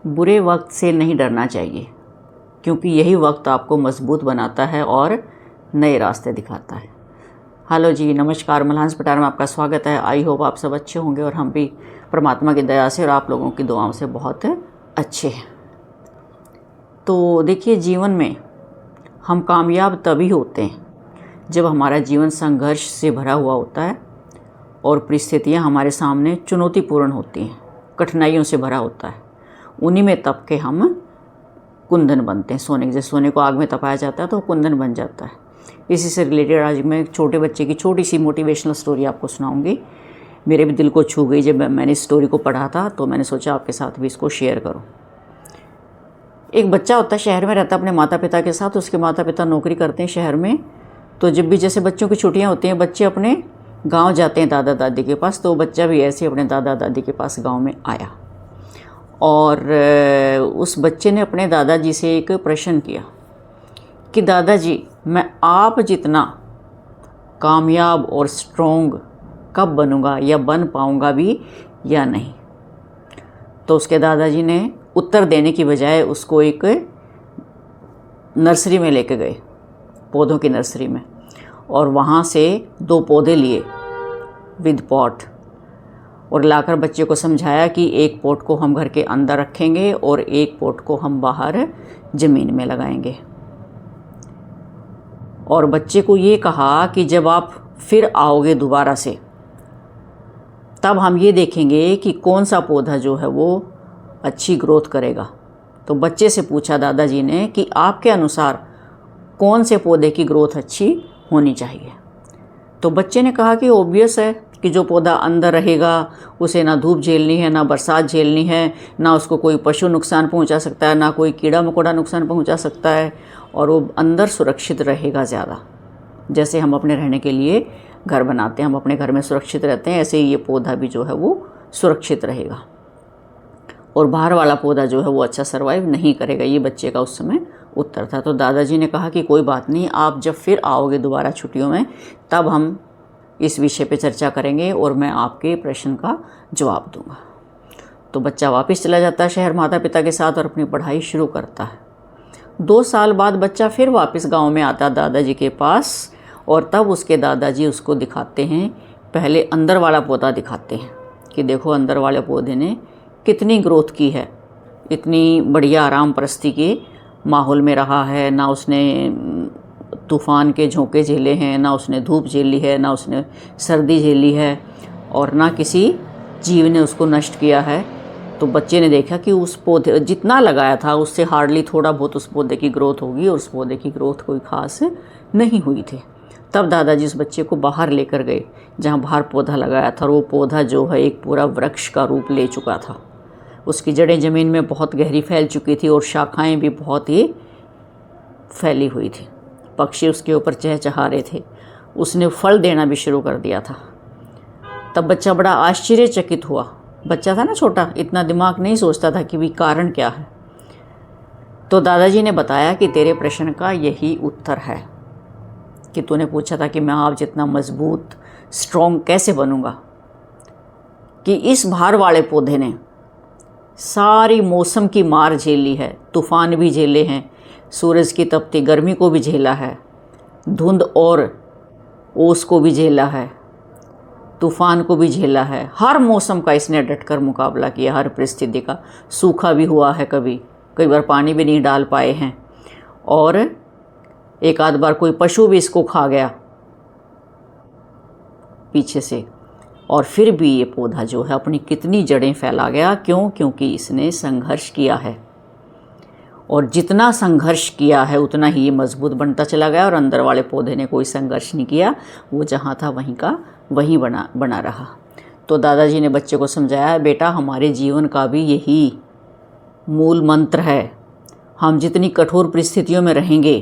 बुरे वक्त से नहीं डरना चाहिए, क्योंकि यही वक्त आपको मजबूत बनाता है और नए रास्ते दिखाता है। हेलो जी, नमस्कार। मलहांस पटार में आपका स्वागत है। आई होप आप सब अच्छे होंगे और हम भी परमात्मा की दया से और आप लोगों की दुआओं से बहुत अच्छे हैं। तो देखिए, जीवन में हम कामयाब तभी होते हैं जब हमारा जीवन संघर्ष से भरा हुआ होता है और परिस्थितियाँ हमारे सामने चुनौतीपूर्ण होती हैं, कठिनाइयों से भरा होता है। उन्हीं में तप के हम कुंदन बनते हैं। सोने जैसे सोने को आग में तपाया जाता है तो कुंदन बन जाता है। इसी से रिलेटेड आज मैं एक छोटे बच्चे की छोटी सी मोटिवेशनल स्टोरी आपको सुनाऊंगी। मेरे भी दिल को छू गई जब मैंने इस स्टोरी को पढ़ा था, तो मैंने सोचा आपके साथ भी इसको शेयर करूं। एक बच्चा होता है, शहर में रहता है अपने माता पिता के साथ। उसके माता पिता नौकरी करते हैं शहर में। तो जब भी जैसे बच्चों की छुट्टियां होती हैं, बच्चे अपने गांव जाते हैं दादा दादी के पास। तो बच्चा भी ऐसे अपने दादा दादी के पास गांव में आया और उस बच्चे ने अपने दादाजी से एक प्रश्न किया कि दादाजी, मैं आप जितना कामयाब और स्ट्रॉन्ग कब बनूंगा या बन पाऊंगा भी या नहीं। तो उसके दादाजी ने उत्तर देने की बजाय उसको एक नर्सरी में लेके गए, पौधों की नर्सरी में, और वहाँ से 2 पौधे लिए विद पॉट, और लाकर बच्चे को समझाया कि एक पॉट को हम घर के अंदर रखेंगे और एक पॉट को हम बाहर ज़मीन में लगाएंगे। और बच्चे को ये कहा कि जब आप फिर आओगे दोबारा से, तब हम ये देखेंगे कि कौन सा पौधा जो है वो अच्छी ग्रोथ करेगा। तो बच्चे से पूछा दादाजी ने कि आपके अनुसार कौन से पौधे की ग्रोथ अच्छी होनी चाहिए। तो बच्चे ने कहा कि ऑब्वियस है कि जो पौधा अंदर रहेगा उसे ना धूप झेलनी है, ना बरसात झेलनी है, ना उसको कोई पशु नुकसान पहुंचा सकता है, ना कोई कीड़ा मकोड़ा नुकसान पहुंचा सकता है, और वो अंदर सुरक्षित रहेगा ज़्यादा। जैसे हम अपने रहने के लिए घर बनाते हैं, हम अपने घर में सुरक्षित रहते हैं, ऐसे ही ये पौधा भी जो है वो सुरक्षित रहेगा, और बाहर वाला पौधा जो है वो अच्छा सर्वाइव नहीं करेगा। ये बच्चे का उस समय उत्तर था। तो दादाजी ने कहा कि कोई बात नहीं, आप जब फिर आओगे दोबारा छुट्टियों में, तब हम इस विषय पे चर्चा करेंगे और मैं आपके प्रश्न का जवाब दूंगा। तो बच्चा वापस चला जाता है शहर माता पिता के साथ और अपनी पढ़ाई शुरू करता है। 2 साल बाद बच्चा फिर वापस गांव में आता दादाजी के पास, और तब उसके दादाजी उसको दिखाते हैं, पहले अंदर वाला पौधा दिखाते हैं कि देखो अंदर वाले पौधे ने कितनी ग्रोथ की है, इतनी बढ़िया आराम परस्ती के माहौल में रहा है, ना उसने तूफ़ान के झोंके झेले हैं, ना उसने धूप झेली है, ना उसने सर्दी झेली है, और ना किसी जीव ने उसको नष्ट किया है। तो बच्चे ने देखा कि उस पौधे जितना लगाया था उससे हार्डली थोड़ा बहुत उस पौधे की ग्रोथ होगी, और उस पौधे की ग्रोथ कोई ख़ास नहीं हुई थी। तब दादाजी उस बच्चे को बाहर लेकर गए जहाँ बाहर पौधा लगाया था, और वो पौधा जो है एक पूरा वृक्ष का रूप ले चुका था। उसकी जड़ें ज़मीन में बहुत गहरी फैल चुकी थी और शाखाएं भी बहुत ही फैली हुई थी। पक्षी उसके ऊपर चहचहा रहे थे। उसने फल देना भी शुरू कर दिया था। तब बच्चा बड़ा आश्चर्यचकित हुआ। बच्चा था ना छोटा, इतना दिमाग नहीं सोचता था कि भी कारण क्या है। तो दादाजी ने बताया कि तेरे प्रश्न का यही उत्तर है कि तूने पूछा था कि मैं आप जितना मजबूत स्ट्रॉन्ग कैसे बनूंगा, कि इस भार वाले पौधे ने सारी मौसम की मार झेली है, तूफ़ान भी झेले हैं, सूरज की तपती गर्मी को भी झेला है, धुंध और ओस को भी झेला है, तूफ़ान को भी झेला है। हर मौसम का इसने डटकर मुकाबला किया, हर परिस्थिति का। सूखा भी हुआ है, कई बार पानी भी नहीं डाल पाए हैं, और एक आध बार कोई पशु भी इसको खा गया पीछे से, और फिर भी ये पौधा जो है अपनी कितनी जड़ें फैला गया। क्यों? क्योंकि इसने संघर्ष किया है, और जितना संघर्ष किया है उतना ही ये मजबूत बनता चला गया। और अंदर वाले पौधे ने कोई संघर्ष नहीं किया, वो जहाँ था वहीं का वहीं बना रहा। तो दादाजी ने बच्चे को समझाया, बेटा हमारे जीवन का भी यही मूल मंत्र है। हम जितनी कठोर परिस्थितियों में रहेंगे,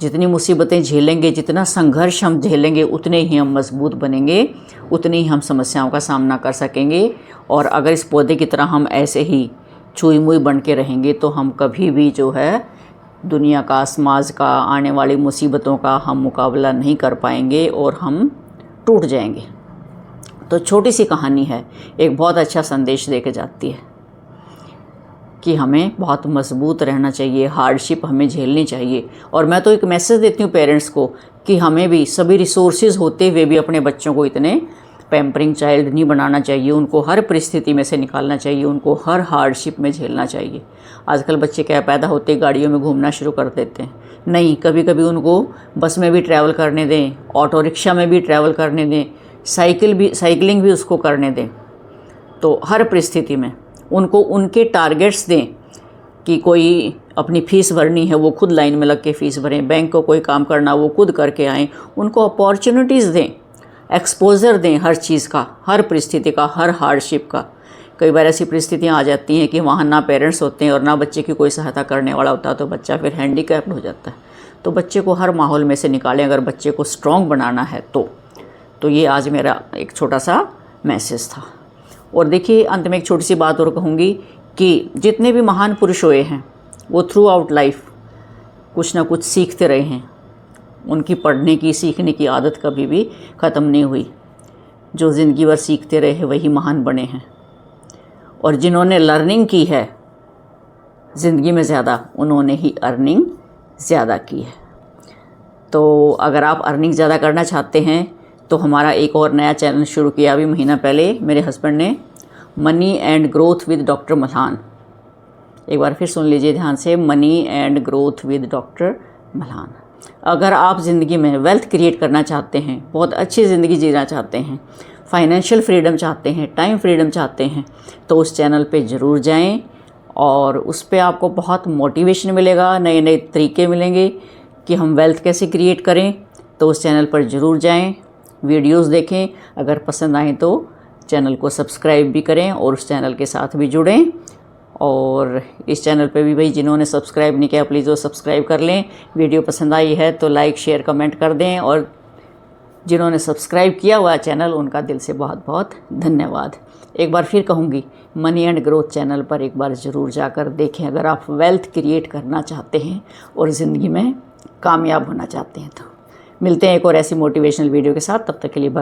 जितनी मुसीबतें झेलेंगे, जितना संघर्ष हम झेलेंगे, उतने ही हम मजबूत बनेंगे, उतनी ही हम समस्याओं का सामना कर सकेंगे। और अगर इस पौधे की तरह हम ऐसे ही छुई मुई बन के रहेंगे तो हम कभी भी जो है दुनिया का, समाज का, आने वाली मुसीबतों का हम मुकाबला नहीं कर पाएंगे और हम टूट जाएंगे। तो छोटी सी कहानी है, एक बहुत अच्छा संदेश दे के जाती है। कि हमें बहुत मजबूत रहना चाहिए, हार्डशिप हमें झेलनी चाहिए। और मैं तो एक मैसेज देती हूँ पेरेंट्स को कि हमें भी सभी रिसोर्सेज होते हुए भी अपने बच्चों को इतने पैम्परिंग चाइल्ड नहीं बनाना चाहिए। उनको हर परिस्थिति में से निकालना चाहिए, उनको हर हार्डशिप में झेलना चाहिए। आजकल बच्चे क्या पैदा होते गाड़ियों में घूमना शुरू कर देते हैं। नहीं, कभी कभी उनको बस में भी ट्रैवल करने दें, ऑटो रिक्शा में भी ट्रैवल करने दें, साइकिलिंग भी उसको करने दें। तो हर परिस्थिति में उनको उनके टारगेट्स दें कि कोई अपनी फ़ीस भरनी है वो खुद लाइन में लग के फ़ीस भरें, बैंक को कोई काम करना वो खुद करके आएँ। उनको अपॉर्चुनिटीज़ दें, एक्सपोज़र दें हर चीज़ का, हर परिस्थिति का, हर हार्डशिप का। कई बार ऐसी परिस्थितियाँ आ जाती हैं कि वहाँ ना पेरेंट्स होते हैं और ना बच्चे की कोई सहायता करने वाला होता, तो बच्चा फिर हैंडीकैप्ड हो जाता है। तो बच्चे को हर माहौल में से निकालें अगर बच्चे को स्ट्रॉन्ग बनाना है तो ये आज मेरा एक छोटा सा मैसेज था। और देखिए, अंत में एक छोटी सी बात और कहूँगी कि जितने भी महान पुरुष हुए हैं वो थ्रू आउट लाइफ कुछ ना कुछ सीखते रहे हैं। उनकी पढ़ने की, सीखने की आदत कभी भी ख़त्म नहीं हुई। जो ज़िंदगी भर सीखते रहे वही महान बने हैं। और जिन्होंने लर्निंग की है ज़िंदगी में ज़्यादा, उन्होंने ही अर्निंग ज़्यादा की है। तो अगर आप अर्निंग ज़्यादा करना चाहते हैं तो हमारा एक और नया चैनल शुरू किया अभी महीना पहले मेरे हस्बैंड ने, money and growth with doctor Malhan. एक बार फिर सुन लीजिए ध्यान से, money and growth with doctor Malhan. अगर आप ज़िंदगी में वेल्थ क्रिएट करना चाहते हैं, बहुत अच्छी ज़िंदगी जीना चाहते हैं, फाइनेंशियल फ्रीडम चाहते हैं, टाइम फ्रीडम चाहते हैं, तो उस चैनल पे ज़रूर जाएं। और उस पे आपको बहुत मोटिवेशन मिलेगा, नए नए तरीके मिलेंगे कि हम वेल्थ कैसे क्रिएट करें। तो उस चैनल पर ज़रूर जाएं, वीडियोस देखें। अगर पसंद आए तो चैनल को सब्सक्राइब भी करें और उस चैनल के साथ भी जुड़ें। और इस चैनल पे भी भाई जिन्होंने सब्सक्राइब नहीं किया प्लीज़ वो सब्सक्राइब कर लें। वीडियो पसंद आई है तो लाइक, शेयर, कमेंट कर दें। और जिन्होंने सब्सक्राइब किया हुआ चैनल उनका दिल से बहुत बहुत धन्यवाद। एक बार फिर कहूँगी, मनी एंड ग्रोथ चैनल पर एक बार ज़रूर जाकर देखें अगर आप वेल्थ क्रिएट करना चाहते हैं और ज़िंदगी में कामयाब होना चाहते हैं। तो मिलते हैं एक और ऐसी मोटिवेशनल वीडियो के साथ, तब तक के लिए बाय।